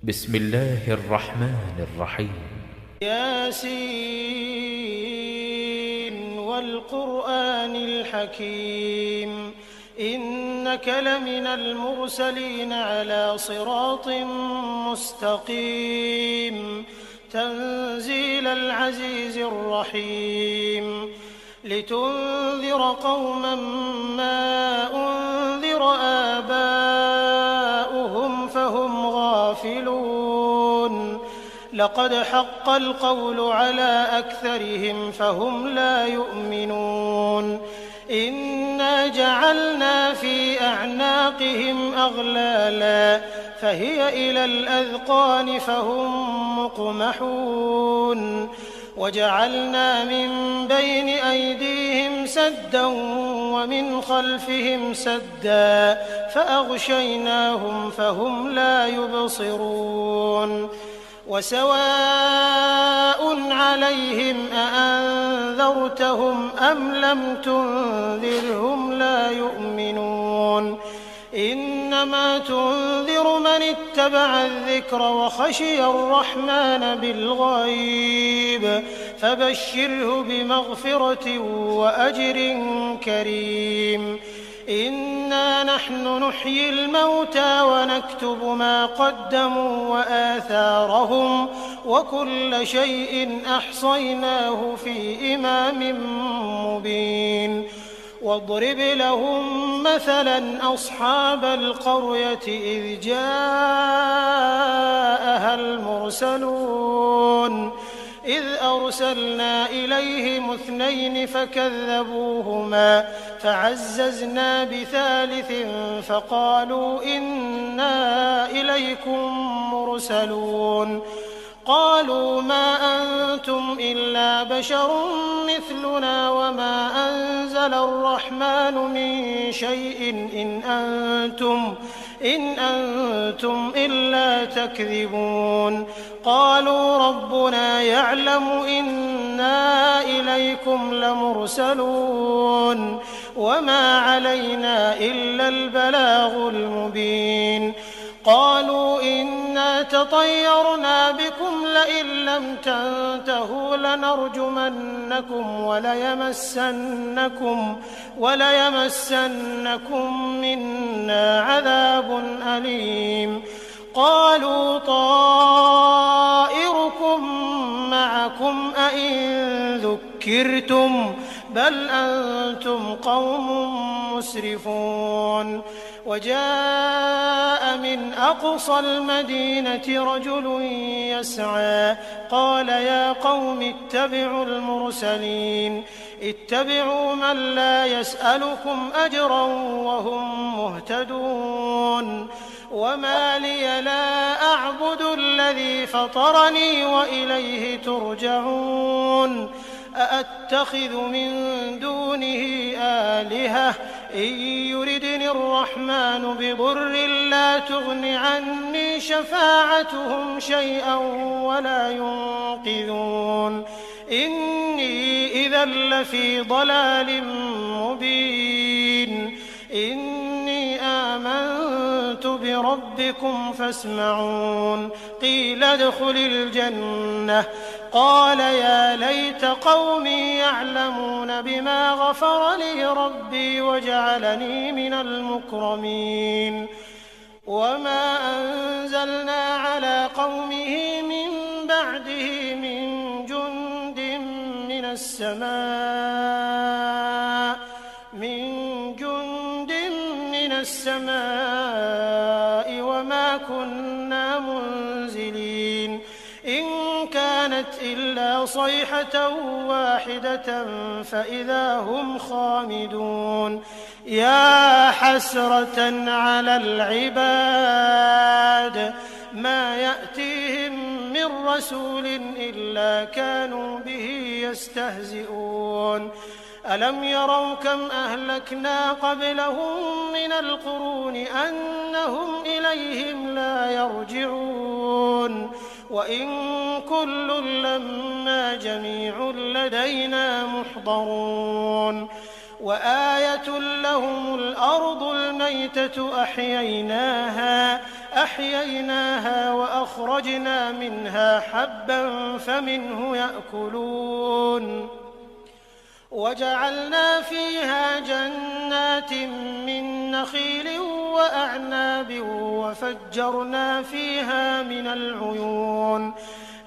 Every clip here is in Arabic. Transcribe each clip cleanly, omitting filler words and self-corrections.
بسم الله الرحمن الرحيم. ياسين والقرآن الحكيم إنك لمن المرسلين على صراط مستقيم تنزيل العزيز الرحيم لتنذر قوما ما أنذر آباؤهم فهم غافلون لقد حق القول على أكثرهم فهم لا يؤمنون إنا جعلنا في أعناقهم أغلالا فهي إلى الأذقان فهم مقمحون وجعلنا من بين أيديهم سدا ومن خلفهم سدا فأغشيناهم فهم لا يبصرون وسواء عليهم أأنذرتهم أم لم تنذرهم لا يؤمنون إنما تنذر من اتبع الذكر وخشي الرحمن بالغيب فبشره بمغفرة وأجر كريم إنا نحن نحيي الموتى ونكتب ما قدموا وآثارهم وكل شيء أحصيناه في إمام مبين واضرب لهم مثلا أصحاب القرية إذ جاءها المرسلون إذ أرسلنا إليهم 2 فكذبوهما فعززنا بثالث فقالوا إنا إليكم مرسلون قالوا ما أنتم إلا بشر مثلنا وما أنزل الرحمن من شيء إن أنتم إلا تكذبون قالوا ربنا يعلم إنا إليكم لمرسلون وما علينا إلا البلاغ المبين قالوا إنا تطيرنا بكم لئن لم تنتهوا لنرجمنكم وليمسنكم منا عذاب أليم قالوا طائركم معكم أئن ذكرتم بل أنتم قوم مسرفون وجاء من أقصى المدينة رجل يسعى قال يا قوم اتبعوا المرسلين اتبعوا من لا يسألكم أجرا وهم مهتدون وما لي لا أعبد الذي فطرني وإليه ترجعون أأتخذ من دونه آلهة إن يردني الرحمن بضر لا تغن عني شفاعتهم شيئا ولا ينقذون إني إذا لفي ضلال مبين إني آمنت بربكم فاسمعون قيل ادخل الجنة قال يا ليت قومي يعلمون بما غفر لي ربي وجعلني من المكرمين وما أنزلنا على قومه من بعده من جند من السماء وما كنا منزلين إن كانت إلا صيحة واحدة فإذا هم خامدون يا حسرة على العباد ما يأتيهم من رسول إلا كانوا به يستهزئون ألم يروا كم أهلكنا قبلهم من القرون أنهم إليهم لا يرجعون وإن كل لما جميع لدينا محضرون وآية لهم الأرض الميتة أحييناها فأخرجنا منها حبا فمنه يأكلون وجعلنا فيها جنات من نخيل وأعناب وفجرنا فيها من العيون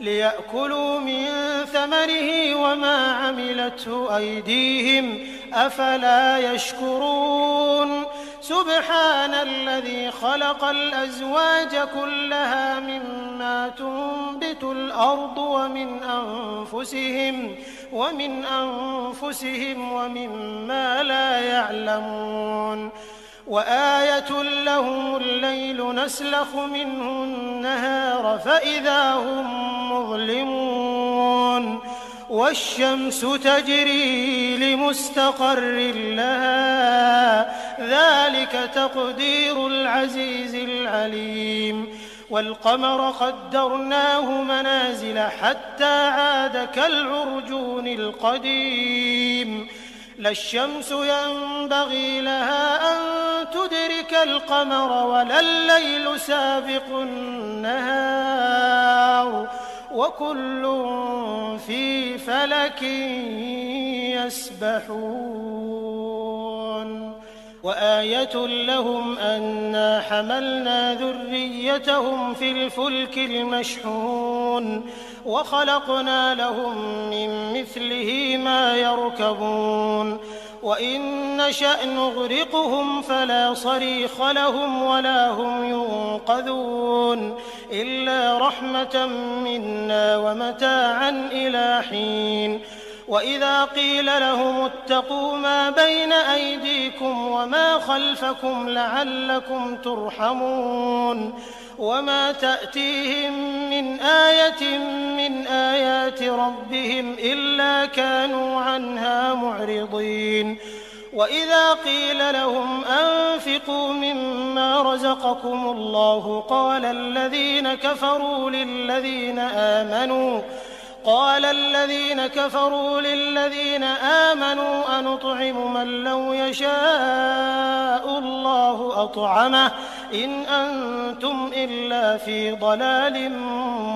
ليأكلوا من ثمره وما عملته أيديهم أفلا يشكرون سبحان الذي خلق الأزواج كلها مما تنبت الأرض ومن أنفسهم ومما لا يعلمون وآية لهم الليل نسلخ منه النهار فإذا هم مظلمون والشمس تجري لمستقر لها ذلك تقدير العزيز العليم والقمر قدرناه منازل حتى عاد كالعرجون القديم لا الشمس ينبغي لها أن تدرك القمر ولا الليل سابق النهار وكل في فلك يسبحون وآية لهم أنا حملنا ذريتهم في الفلك المشحون وخلقنا لهم من مثله ما يركبون وإن نشأ نغرقهم فلا صريخ لهم ولا هم ينقذون إلا رحمة منا ومتاعا إلى حين وإذا قيل لهم اتقوا ما بين أيديكم وما خلفكم لعلكم ترحمون وما تأتيهم من آية من آيات ربهم إلا كانوا عنها معرضين وإذا قيل لهم أنفقوا مما رزقكم الله قال الذين كفروا للذين آمنوا أنطعم من لو يشاء الله أطعمه إن أنتم إلا في ضلال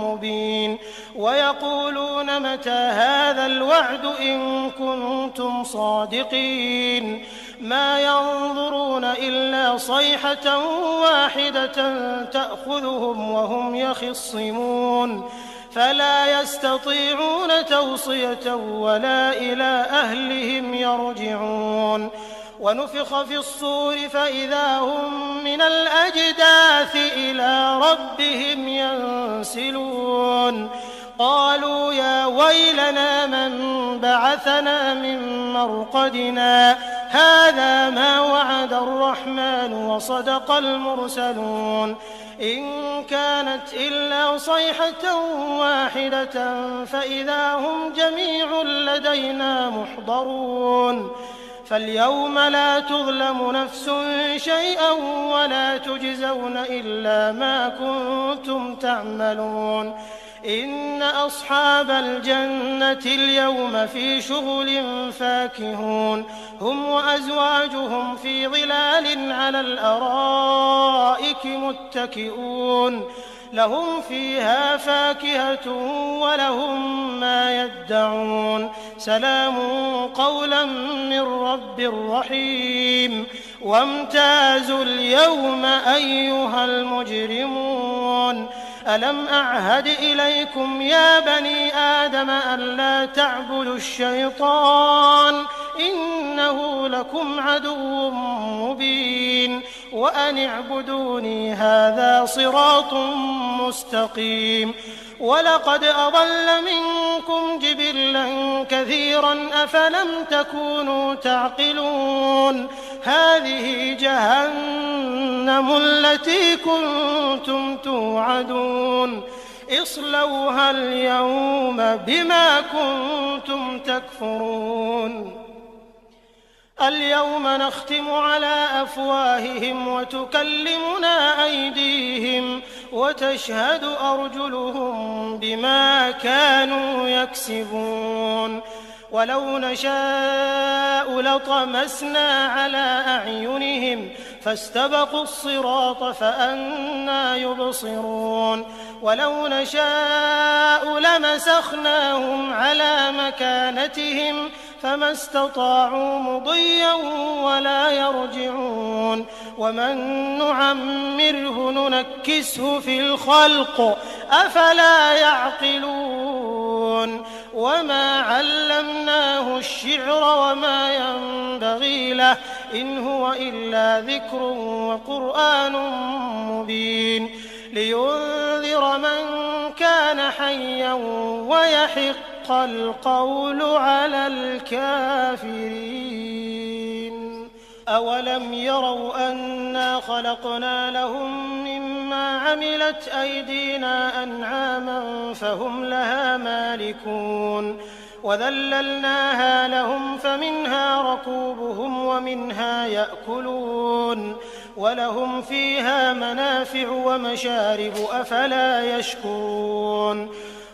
مبين ويقولون متى هذا الوعد إن كنتم صادقين ما ينظرون إلا صيحة واحدة تأخذهم وهم يخصمون فلا يستطيعون توصية ولا إلى أهلهم يرجعون ونفخ في الصور فإذا هم من الأجداث إلى ربهم ينسلون قالوا يا ويلنا من بعثنا من مرقدنا هذا ما وعد الرحمن وصدق المرسلون إن كانت إلا صيحة واحدة فإذا هم جميع لدينا محضرون فاليوم لا تظلم نفس شيئا ولا تجزون إلا ما كنتم تعملون إن أصحاب الجنة اليوم في شغل فاكهون هم وأزواجهم في ظلال على الأرائك متكئون لهم فيها فاكهة ولهم ما يدعون سلام قولا من رب رحيم وامتازوا اليوم أيها المجرمون ألم أعهد إليكم يا بني آدم ألا تعبدوا الشيطان إنه لكم عدو مبين وأن اعبدوني هذا صراط مستقيم ولقد أضل منكم جبلا كثيرا أفلم تكونوا تعقلون هذه جهنم التي كنتم توعدون اصلوها اليوم بما كنتم تكفرون اليوم نختم على أفواههم وتكلمنا أيديهم وتشهد أرجلهم بما كانوا يكسبون ولو نشاء لطمسنا على أعينهم فاستبقوا الصراط فأنى يبصرون ولو نشاء لمسخناهم على مكانتهم فما استطاعوا مضيا ولا يرجعون ومن نعمره ننكسه في الخلق أفلا يعقلون وما علمناه الشعر وما ينبغي له إن هو إلا ذكر وقرآن مبين لينذر من كان حيا ويحق القول على الكافرين أولم يروا أنا خلقنا لهم مما عملت أيدينا أنعاما فهم لها مالكون وذللناها لهم فمنها ركوبهم ومنها يأكلون ولهم فيها منافع ومشارب أفلا يشكرون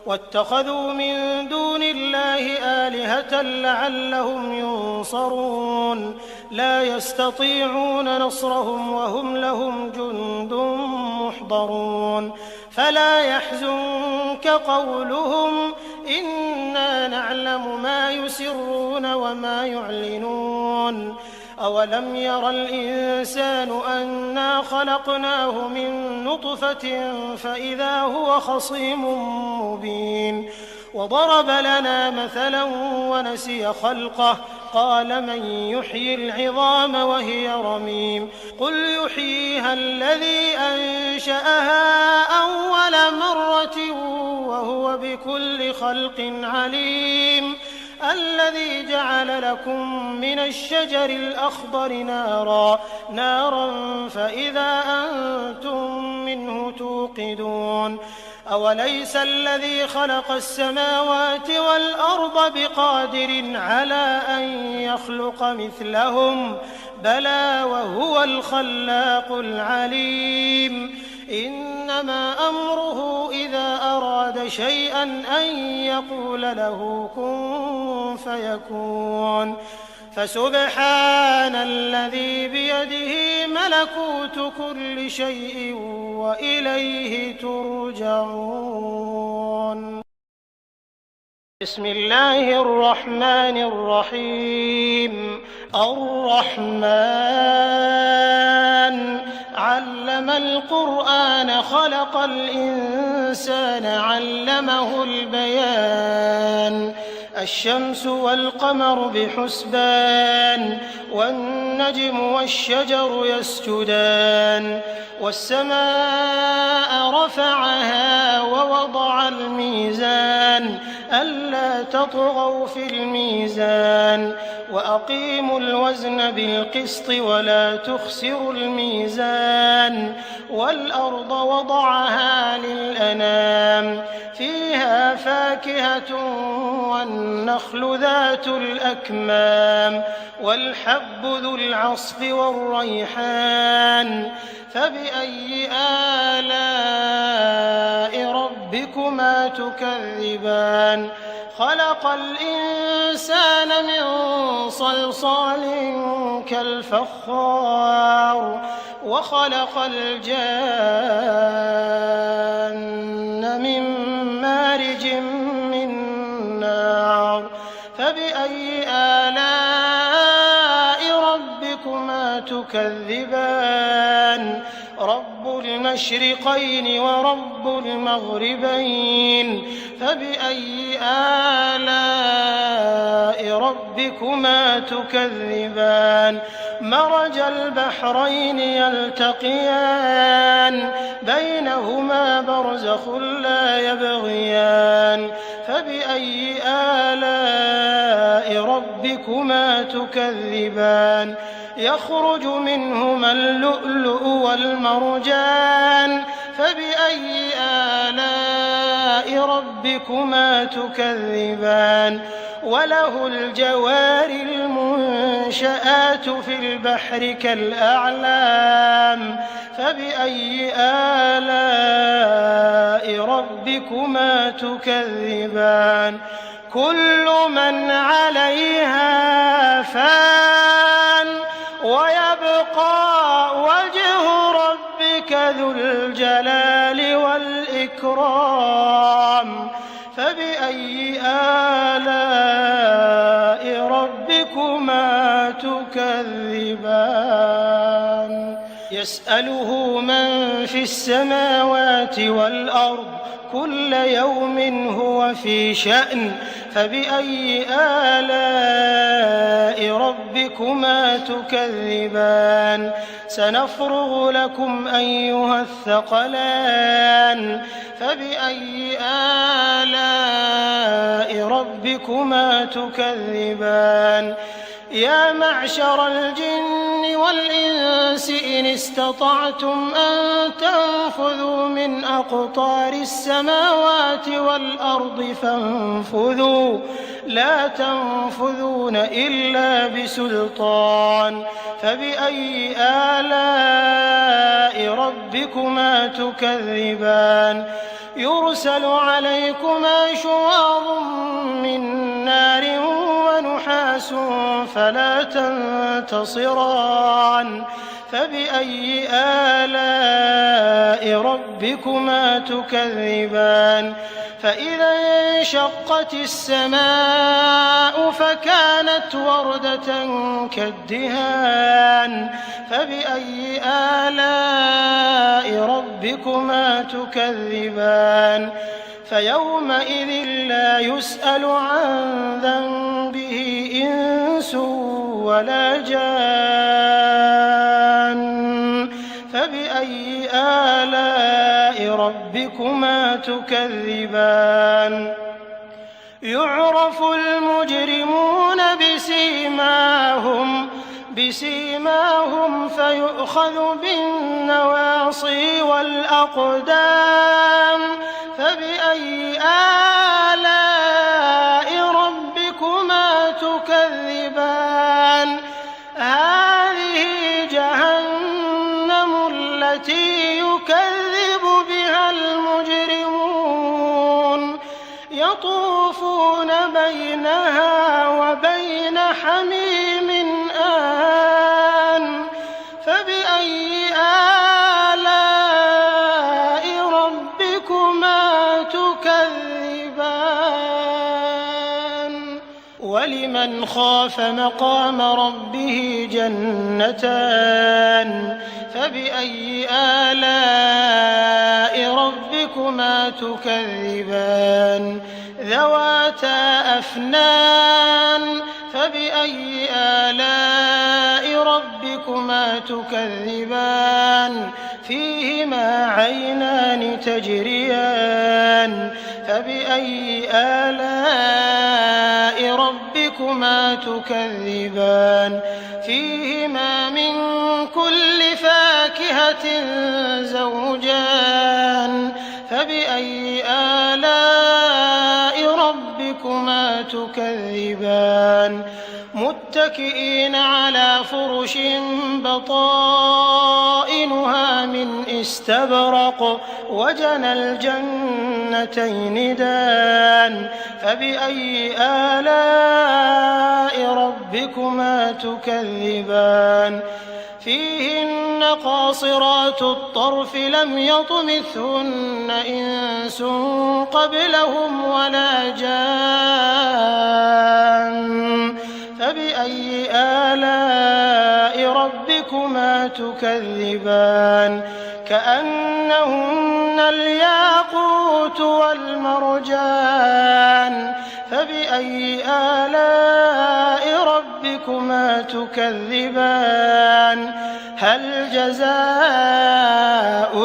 واتخذوا من دون الله آلهة لعلهم ينصرون لا يستطيعون نصرهم وهم لهم جند محضرون فلا يحزنك قولهم إنا نعلم ما يسرون وما يعلنون أولم ير الإنسان أنا خلقناه من نطفة فإذا هو خصيم مبين وضرب لنا مثلا ونسي خلقه قال من يحيي العظام وهي رميم قل يحييها الذي أنشأها أول مرة وهو بكل خلق عليم الذي جعل لكم من الشجر الأخضر نارا فإذا أنتم منه توقدون أوليس الذي خلق السماوات والأرض بقادر على أن يخلق مثلهم بلى وهو الخلاق العليم إنما أمره إذا أراد شيئا أن يقول له كن فيكون فسبحان الذي بيده ملكوت كل شيء وإليه ترجعون بسم الله الرحمن الرحيم الرحمن علم القرآن خلق الإنسان علمه البيان الشمس والقمر بحسبان والنجم والشجر يسجدان والسماء رفعها ووضع الميزان ألا تطغوا في الميزان وأقيموا الوزن بالقسط ولا تخسروا الميزان والأرض وضعها للأنام فيها فاكهة والنخل ذات الأكمام والحب ذو العصف والريحان فبأي آلاء ربكما تكذبان خلق الإنسان من صلصال كالفخار وخلق الجان من مارج من نار فبأي آلاء ربكما تكذبان رب المشرقين ورب المغربين فبأي آلاء ربكما تكذبان مرج البحرين يلتقيان بينهما برزخ لا يبغيان فبأي آلاء ربكما تكذبان يخرج منهما اللؤلؤ والمرجان فبأي آلاء ربكما تكذبان وله الجوار المنشآت في البحر كالأعلام فبأي آلاء ربكما تكذبان كل من عليها فان ويبقى وجه ربك ذو الجلال والإكرام فبأي آلاء ربكما تكذبان يسأله من في السماوات والأرض كل يوم هو في شأن فبأي آلاء ربكما تكذبان سنفرغ لكم أيها الثقلان فبأي آلاء ربكما تكذبان يا معشر الجن والإنس إن استطعتم أن تنفذوا من أقطار السماوات والأرض فانفذوا لا تنفذون إلا بسلطان فبأي آلاء ربكما تكذبان يرسل عليكما شواظ من نار ونحاس فلا تنتصران فبأي آلاء ربكما تكذبان فإذا انشقت السماء فكانت وردة كالدهان فبأي آلاء ربكما تكذبان فيومئذ لا يسأل عن ذنبه إنس ولا جان فبأي آلاء ربكما تكذبان يعرف المجرمون بسيماهم فيؤخذ بالنواصي والأقدام فبأي آلاء ربكما تكذبان هذه جهنم التي يكذب بها المجرمون يطوفون بينها وبين حميم آن فبأي آلاء ربكما تكذبان ولمن خاف مقام ربه جنتان فبأي آلاء ربكما تكذبان ذواتا أفنان فبأي آلاء ربكما تكذبان فيهما عينان تجريان فبأي آلاء ربكما تكذبان فيهما من كل فاكهة زوجان فبأي آلاء ربكما تكذبان متكئين على فرش بطائنها من استبرق وجنى الجنتين دان فبأي آلاء ربكما تكذبان فيهن قاصرات الطرف لم يطمثهن إنس قبلهم ولا جان فبأي آلاء ربكما تكذبان كأنهن الياقوت والمرجان فبأي آلاء ربكما تكذبان هل جزاء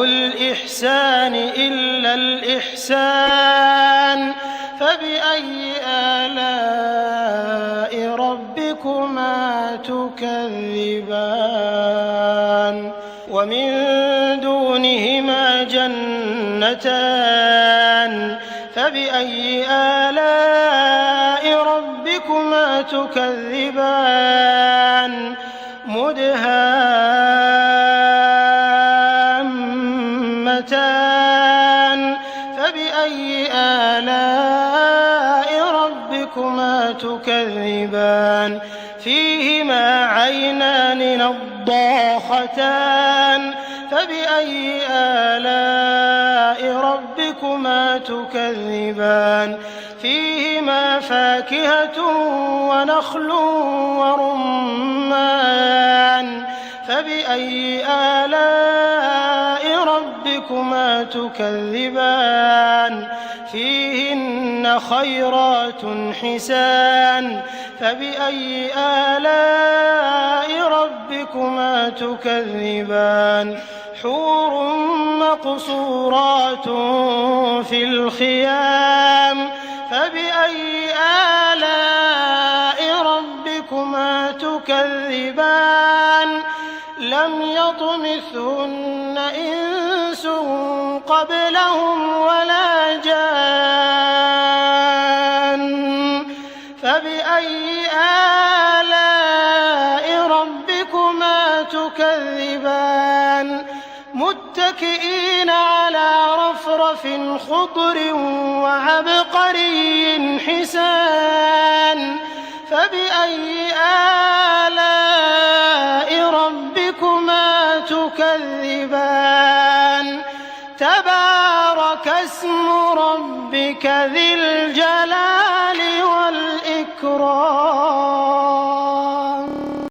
الإحسان إلا الإحسان فبأي آلاء ربكما تكذبان ومن دونهما جنتان فبأي آلاء ربكما تكذبان مدهامتان فبأي آلاء ربكما ربكما تكذبان فيهما عينان نضاختان فبأي آلاء ربكما تكذبان فيهما فاكهة ونخل ورمان فبأي آلاء ربكما تكذبان فيهن خيرات حسان فبأي آلاء ربكما تكذبان حور مقصورات في الخيام فبأي آلاء ربكما تكذبان لم يطمثهن إنس قبلهم ولا جان فبأي آلاء ربكما تكذبان متكئين على رفرف خضر وعبقري حسان فبأي آلاء ربكما تكذبان تبارك اسم ربك ذي الجلال والإكرام